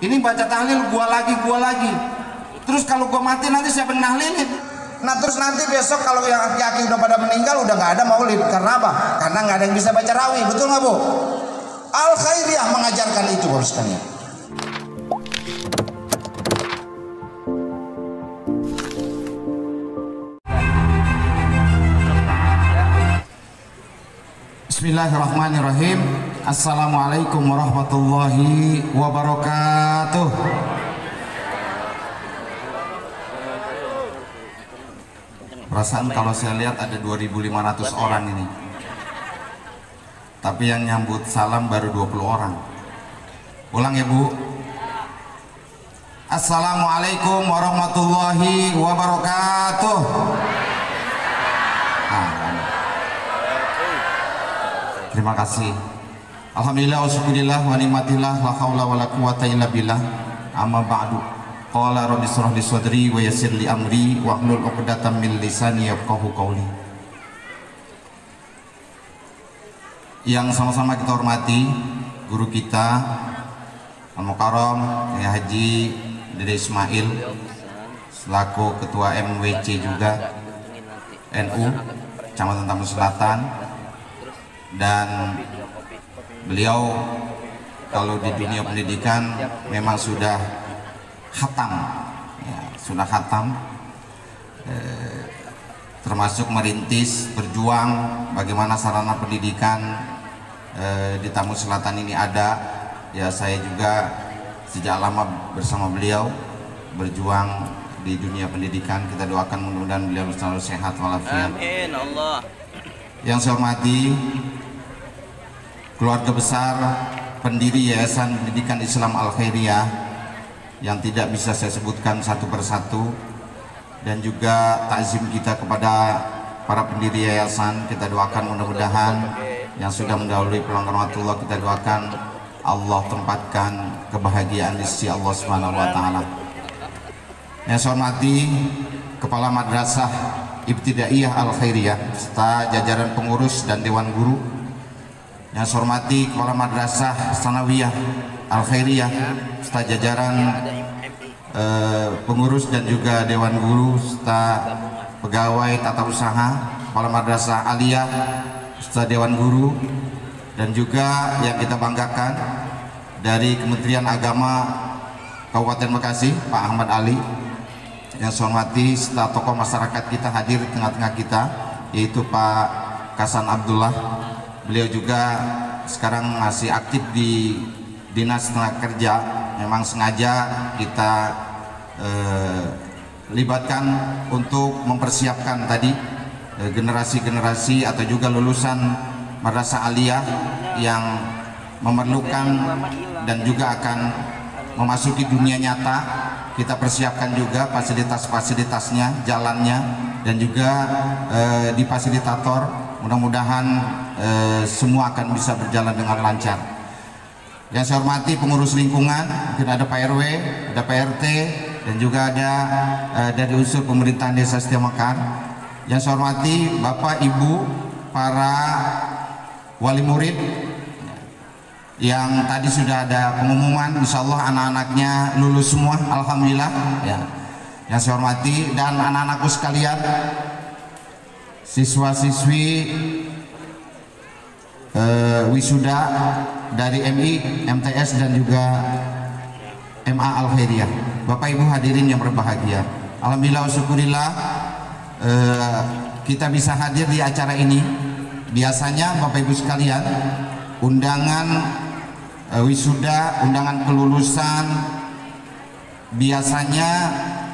Ini baca tahlil gua lagi. Terus kalau gua mati nanti siapa yang nahlilin? Nah terus nanti besok kalau yang aki-aki udah pada meninggal udah nggak ada maulid. Karena apa? Karena nggak ada yang bisa baca rawi. Betul nggak Bu? Al Khairiyah mengajarkan itu Bapak sekalian. Bismillahirrahmanirrahim. Assalamualaikum warahmatullahi wabarakatuh. Perasaan kalau saya lihat ada 2.500 orang ini, tapi yang nyambut salam baru 20 orang. Ulang ya Bu. Assalamualaikum warahmatullahi wabarakatuh. Terima kasih. Alhamdulillah wa syukurillah wa nikmatillah la haula wa la quwata illa billah. Amma ba'du. Qala rabbi shrah li sadri wa yassir li amri wa hlul 'uqdatam min lisani yafqahu qawli. Yang sama-sama kita hormati guru kita Al-Mukarram ya Haji Dede Ismail selaku ketua MWC juga NU Kecamatan Tambun Selatan, dan beliau kalau di dunia pendidikan memang sudah khatam ya, termasuk merintis berjuang bagaimana sarana pendidikan di Tambun Selatan ini ada ya. Saya juga sejak lama bersama beliau berjuang di dunia pendidikan. Kita doakan mudah-mudahan beliau selalu sehat walafiat. Amin Allah. Yang saya hormati keluarga besar pendiri Yayasan Pendidikan Islam Al Khairiyah yang tidak bisa saya sebutkan satu persatu, dan juga takzim kita kepada para pendiri yayasan. Kita doakan mudah-mudahan yang sudah mendahului pulang rahmatullah, kita doakan Allah tempatkan kebahagiaan di sisi Allah Subhanahu wa taala. Yang saya hormati Kepala Madrasah Ibtidaiyah Al Khairiyah serta jajaran pengurus dan dewan guru. Yang saya hormati Kepala Madrasah Sanawiyah Al Khairiyah serta jajaran pengurus dan juga dewan guru serta pegawai tata usaha, Kepala Madrasah Aliyah serta dewan guru, dan juga yang kita banggakan dari Kementerian Agama Kabupaten Bekasi Pak Ahmad Ali. Yang saya hormati serta tokoh masyarakat kita hadir di tengah-tengah kita, yaitu Pak Kasan Abdullah. Beliau juga sekarang masih aktif di Dinas Tenaga Kerja. Memang sengaja kita libatkan untuk mempersiapkan tadi generasi-generasi atau juga lulusan Madrasah Aliyah yang memerlukan dan juga akan memasuki dunia nyata. Kita persiapkan juga fasilitas-fasilitasnya, jalannya, dan juga di fasilitator. Mudah-mudahan semua akan bisa berjalan dengan lancar. Yang saya hormati pengurus lingkungan, mungkin ada Pak RW, ada Pak RT, dan juga ada dari unsur pemerintahan Desa Setiamekar. Yang saya hormati Bapak Ibu para wali murid yang tadi sudah ada pengumuman, insya Allah anak-anaknya lulus semua, alhamdulillah ya. Yang saya hormati dan anak-anakku sekalian, siswa-siswi wisuda dari MI, MTS, dan juga MA Al Khairiyah. Bapak Ibu hadirin yang berbahagia, alhamdulillah syukurillah kita bisa hadir di acara ini. Biasanya Bapak Ibu sekalian, undangan wisuda, undangan kelulusan biasanya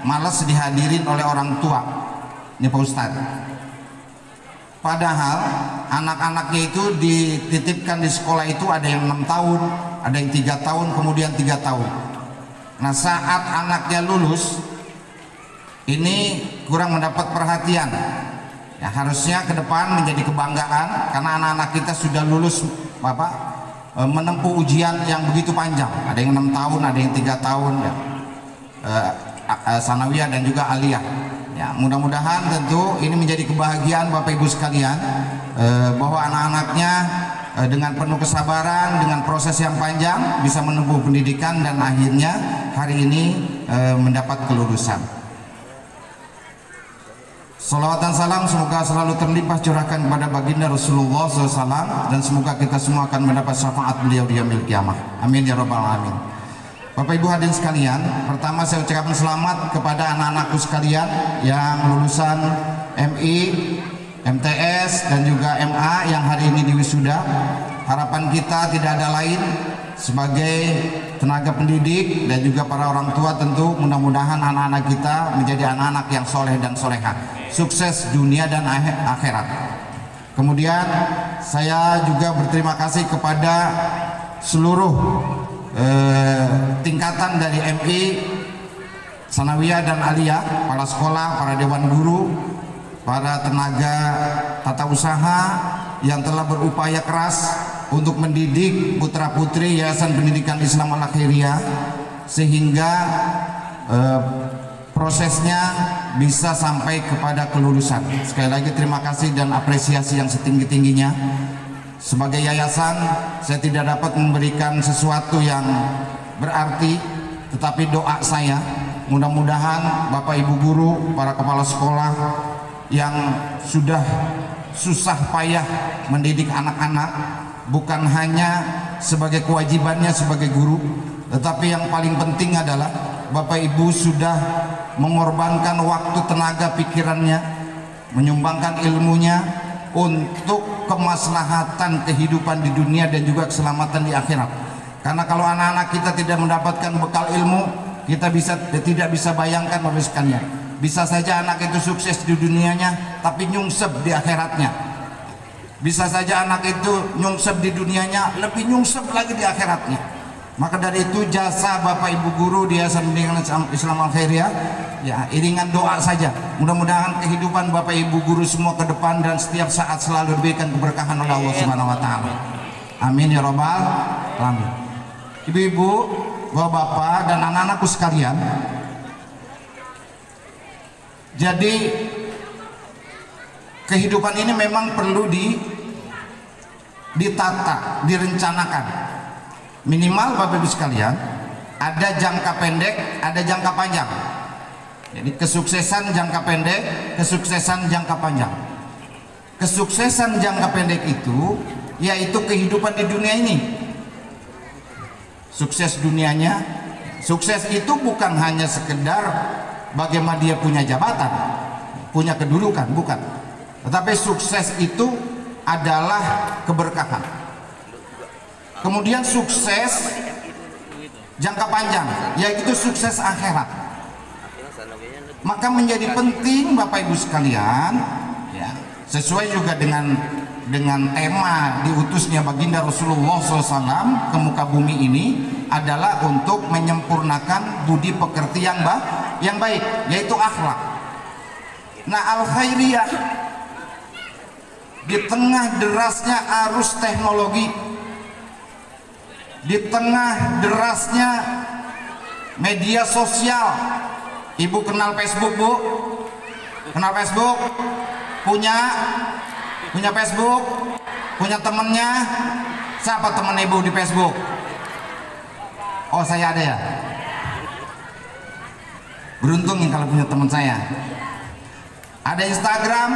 malas dihadirin oleh orang tua, ini Pak Ustadz. Padahal anak-anaknya itu dititipkan di sekolah itu ada yang 6 tahun, ada yang 3 tahun, kemudian 3 tahun. Nah saat anaknya lulus ini kurang mendapat perhatian ya. Harusnya ke depan menjadi kebanggaan karena anak-anak kita sudah lulus Bapak menempuh ujian yang begitu panjang. Ada yang 6 tahun, ada yang 3 tahun ya. Sanawiyah dan juga Aliyah ya. Mudah-mudahan tentu ini menjadi kebahagiaan Bapak Ibu sekalian bahwa anak-anaknya dengan penuh kesabaran, dengan proses yang panjang bisa menempuh pendidikan dan akhirnya hari ini mendapat kelulusan. Salawat dan salam semoga selalu terlimpah curahkan kepada baginda Rasulullah SAW, dan semoga kita semua akan mendapat syafaat beliau di yaumil qiyamah. Amin ya rabbal alamin. Bapak Ibu hadirin sekalian, pertama saya ucapkan selamat kepada anak-anakku sekalian yang lulusan MI, MTS dan juga MA yang hari ini diwisuda. Harapan kita tidak ada lain sebagai tenaga pendidik dan juga para orang tua, tentu mudah-mudahan anak-anak kita menjadi anak-anak yang soleh dan solehah, sukses dunia dan akhirat. Kemudian saya juga berterima kasih kepada seluruh tingkatan dari MI, Sanawiyah dan Aliyah, kepala sekolah, para dewan guru, para tenaga tata usaha yang telah berupaya keras untuk mendidik putra-putri Yayasan Pendidikan Islam Al-Khairiyah sehingga prosesnya bisa sampai kepada kelulusan. Sekali lagi terima kasih dan apresiasi yang setinggi-tingginya. Sebagai yayasan saya tidak dapat memberikan sesuatu yang berarti, tetapi doa saya mudah-mudahan Bapak Ibu guru, para kepala sekolah yang sudah susah payah mendidik anak-anak, bukan hanya sebagai kewajibannya sebagai guru, tetapi yang paling penting adalah Bapak Ibu sudah mengorbankan waktu, tenaga, pikirannya, menyumbangkan ilmunya untuk kemaslahatan kehidupan di dunia dan juga keselamatan di akhirat. Karena kalau anak-anak kita tidak mendapatkan bekal ilmu, kita tidak bisa bayangkan Bapak sekalian, bisa saja anak itu sukses di dunianya tapi nyungsep di akhiratnya. Bisa saja anak itu nyungsep di dunianya, lebih nyungsep lagi di akhiratnya. Maka dari itu jasa Bapak Ibu guru di Yayasan Pendidikan Islam Al-Khairiyah, ya iringan doa saja. Mudah-mudahan kehidupan Bapak Ibu guru semua ke depan dan setiap saat selalu diberikan keberkahan oleh Allah Subhanahu wa taala. Amin ya rabbal alamin. Ibu-ibu, bapak-bapak dan anak-anakku sekalian, jadi kehidupan ini memang perlu ditata, direncanakan. Minimal Bapak Ibu sekalian, ada jangka pendek, ada jangka panjang. Jadi kesuksesan jangka pendek, kesuksesan jangka panjang. Kesuksesan jangka pendek itu yaitu kehidupan di dunia ini. Sukses dunianya, sukses itu bukan hanya sekedar bagaimana dia punya jabatan, punya kedudukan, bukan. Tetapi sukses itu adalah keberkahan. Kemudian sukses jangka panjang, yaitu sukses akhirat. Maka menjadi penting Bapak Ibu sekalian, ya, sesuai juga dengan tema diutusnya baginda Rasulullah SAW ke muka bumi ini adalah untuk menyempurnakan budi pekerti yang baik, yaitu akhlak. Nah, Al-Khairiyah di tengah derasnya arus teknologi, di tengah derasnya media sosial. Ibu kenal Facebook, Bu? Kenal Facebook? Punya Facebook? Punya temennya? Siapa temen Ibu di Facebook? Oh, saya ada ya. Beruntung nih kalau punya teman saya. Ada Instagram,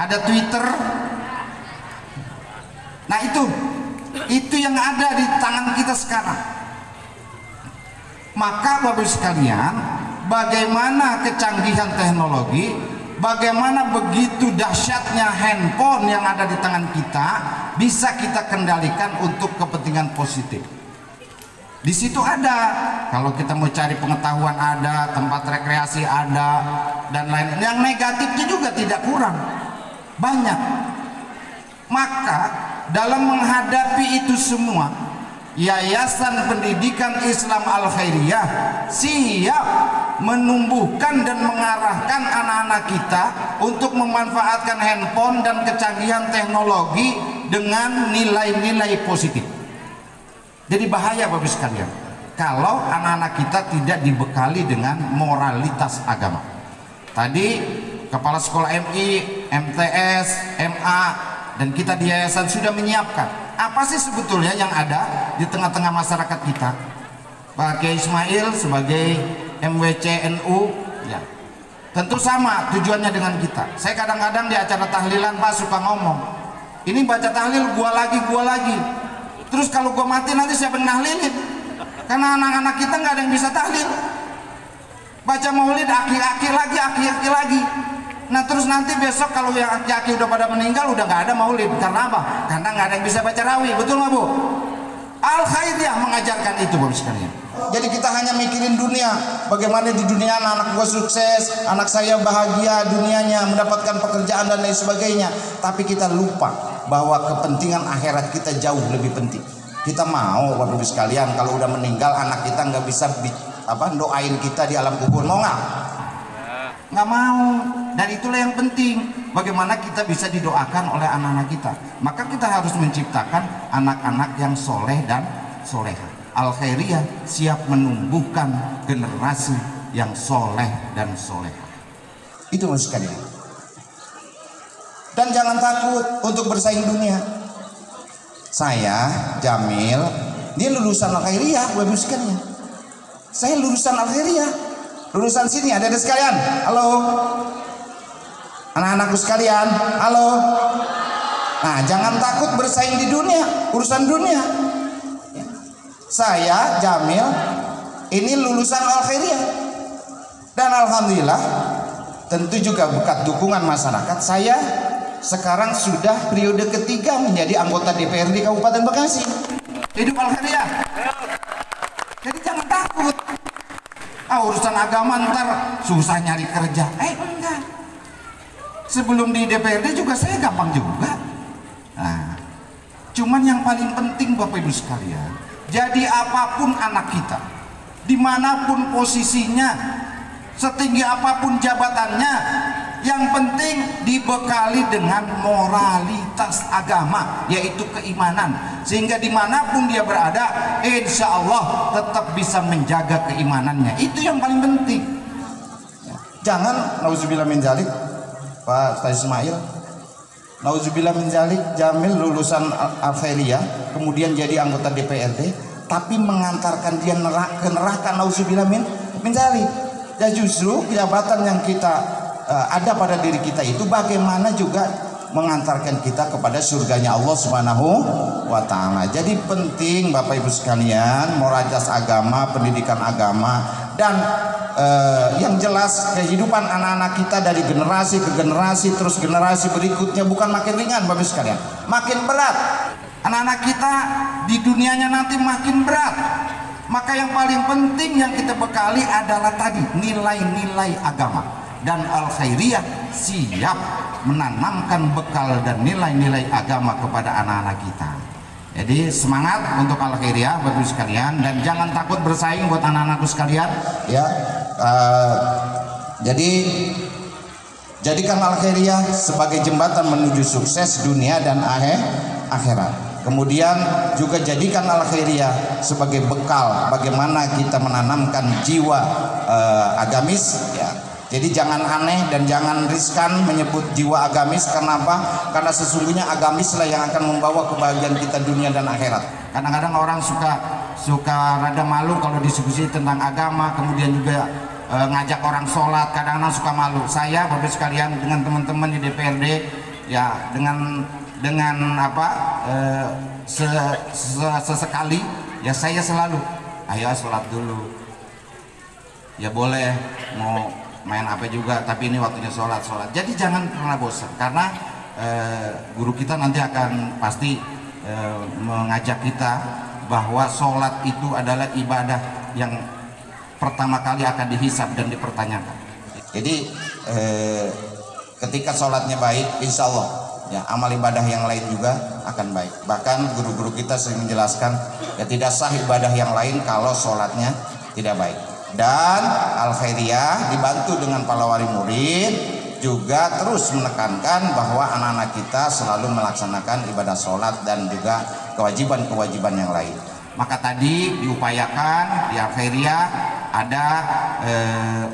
ada Twitter. Nah, itu yang ada di tangan kita sekarang. Maka Bapak sekalian, bagaimana kecanggihan teknologi, bagaimana begitu dahsyatnya handphone yang ada di tangan kita bisa kita kendalikan untuk kepentingan positif. Di situ ada, kalau kita mau cari pengetahuan ada, tempat rekreasi ada, dan lain. Yang negatifnya juga tidak kurang, banyak. Maka dalam menghadapi itu semua, Yayasan Pendidikan Islam Al-Khairiyah siap menumbuhkan dan mengarahkan anak-anak kita untuk memanfaatkan handphone dan kecanggihan teknologi dengan nilai-nilai positif. Jadi bahaya Bapak sekalian kalau anak-anak kita tidak dibekali dengan moralitas agama. Tadi kepala sekolah MI, MTS, MA dan kita di yayasan sudah menyiapkan apa sih sebetulnya yang ada di tengah-tengah masyarakat kita. Pak Kiai Ismail sebagai MWC NU ya tentu sama tujuannya dengan kita. Saya kadang-kadang di acara tahlilan Pak suka ngomong, ini baca tahlil gua lagi, terus kalau gua mati nanti siapa yang nahlilin? Karena anak-anak kita nggak ada yang bisa tahlil. Baca maulid aki-aki lagi. Nah terus nanti besok kalau yang aki-aki udah pada meninggal udah nggak ada maulid. Karena apa? Karena nggak ada yang bisa baca rawi. Betul nggak Bu? Al-Khairiyah mengajarkan itu Bapak sekalian. Jadi kita hanya mikirin dunia, bagaimana di dunia anak gua sukses, anak saya bahagia dunianya, mendapatkan pekerjaan dan lain sebagainya. Tapi kita lupa bahwa kepentingan akhirat kita jauh lebih penting. Kita mau Bapak Ibu sekalian kalau udah meninggal anak kita nggak bisa doain kita di alam kubur, mau nggak? Nggak mau. Dan itulah yang penting, bagaimana kita bisa didoakan oleh anak-anak kita. Maka kita harus menciptakan anak-anak yang soleh dan soleha. Al-Khairiyah siap menumbuhkan generasi yang soleh dan soleha. Itu maksud sekalian. Dan jangan takut untuk bersaing dunia. Saya Jamil, dia lulusan Al-Khairiyah, Bapak sekalian. Saya lulusan Al-Khairiyah, lulusan sini, ada sekalian. Halo, anak-anakku sekalian, halo. Nah, jangan takut bersaing di dunia, urusan dunia. Saya Jamil, ini lulusan Al-Khairiyah, dan alhamdulillah, tentu juga berkat dukungan masyarakat, saya sekarang sudah periode ketiga menjadi anggota DPRD Kabupaten Bekasi. Hidup Al-Khairiyah. Jadi jangan takut. Urusan agama ntar susah nyari kerja. Enggak. Sebelum di DPRD juga saya gampang juga. Nah, cuman yang paling penting Bapak Ibu sekalian, jadi apapun anak kita, dimanapun posisinya, setinggi apapun jabatannya, yang penting dibekali dengan moralitas agama, yaitu keimanan, sehingga dimanapun dia berada, insya Allah tetap bisa menjaga keimanannya. Itu yang paling penting. Jangan nauzubillah min dzalik, Pak Ustaz Ismail, nauzubillah min dzalik, Jamil lulusan Al-Khairiyah kemudian jadi anggota DPRD tapi mengantarkan dia ke neraka, nauzubillah min dzalik. Ya justru jabatan yang kita ada pada diri kita itu bagaimana juga mengantarkan kita kepada surganya Allah Subhanahu wa Ta'ala. Jadi penting Bapak Ibu sekalian, moralitas agama, pendidikan agama, dan yang jelas kehidupan anak-anak kita dari generasi ke generasi, terus generasi berikutnya bukan makin ringan Bapak Ibu sekalian, makin berat. Anak-anak kita di dunianya nanti makin berat. Maka yang paling penting yang kita bekali adalah tadi nilai-nilai agama. Dan Al-Khairiyah siap menanamkan bekal dan nilai-nilai agama kepada anak-anak kita. Jadi semangat untuk Al-Khairiyah Bapak Ibu sekalian, dan jangan takut bersaing buat anak-anakku sekalian ya. Jadi jadikan Al-Khairiyah sebagai jembatan menuju sukses dunia dan akhirat. Kemudian juga jadikan Al-Khairiyah sebagai bekal bagaimana kita menanamkan jiwa agamis ya. Jadi jangan aneh dan jangan riskan menyebut jiwa agamis. Karena apa? Karena sesungguhnya agamislah yang akan membawa kebahagiaan kita dunia dan akhirat. Kadang-kadang orang suka rada malu kalau diskusi tentang agama, kemudian juga ngajak orang sholat, kadang-kadang suka malu. Saya Bapak sekalian dengan teman-teman di DPRD ya dengan apa sesekali ya saya selalu ayo sholat dulu. Ya boleh mau main apa juga, tapi ini waktunya sholat. Jadi jangan pernah bosan, karena guru kita nanti akan pasti mengajak kita bahwa sholat itu adalah ibadah yang pertama kali akan dihisab dan dipertanyakan. Jadi ketika sholatnya baik, insya Allah ya amal ibadah yang lain juga akan baik. Bahkan guru-guru kita sering menjelaskan ya tidak sah ibadah yang lain kalau sholatnya tidak baik. Dan Al-Khairiyah dibantu dengan para wali murid juga terus menekankan bahwa anak-anak kita selalu melaksanakan ibadah sholat dan juga kewajiban-kewajiban yang lain. Maka tadi diupayakan di Al-Khairiyah ada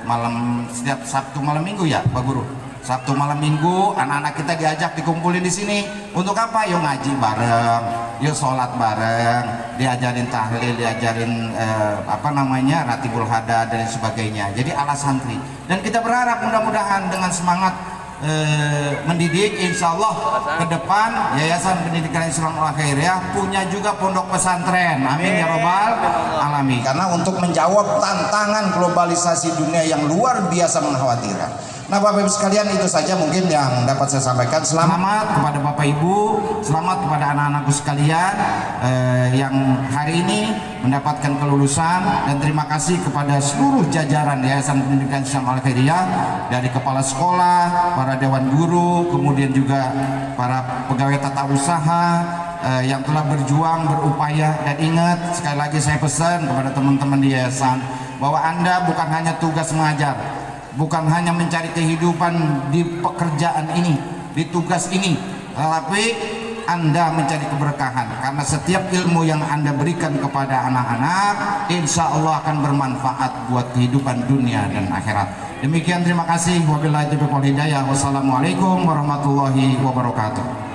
malam setiap Sabtu malam Minggu ya Pak Guru, Sabtu malam minggu anak-anak kita diajak dikumpulin di sini untuk apa? Yuk ngaji bareng, yuk sholat bareng, diajarin tahlil, diajarin ratibul hada dan sebagainya. Jadi ala santri. Dan kita berharap mudah-mudahan dengan semangat mendidik, insya Allah ke depan Yayasan Pendidikan Islam Al Khairiyah punya juga pondok pesantren. Amin ya robbal alamin. Karena untuk menjawab tantangan globalisasi dunia yang luar biasa mengkhawatirkan. Nah Bapak Ibu sekalian, itu saja mungkin yang dapat saya sampaikan. Selamat kepada Bapak Ibu, selamat kepada anak-anakku sekalian yang hari ini mendapatkan kelulusan, dan terima kasih kepada seluruh jajaran Yayasan Pendidikan Islam Al Khairiyah, dari kepala sekolah, para dewan guru, kemudian juga para pegawai tata usaha yang telah berjuang, berupaya. Dan ingat, sekali lagi saya pesan kepada teman-teman di yayasan bahwa Anda bukan hanya tugas mengajar, bukan hanya mencari kehidupan di pekerjaan ini, di tugas ini, tetapi Anda mencari keberkahan, karena setiap ilmu yang Anda berikan kepada anak-anak insya Allah akan bermanfaat buat kehidupan dunia dan akhirat. Demikian, terima kasih. Wabillahi taufiq wal hidayah. Wassalamualaikum warahmatullahi wabarakatuh.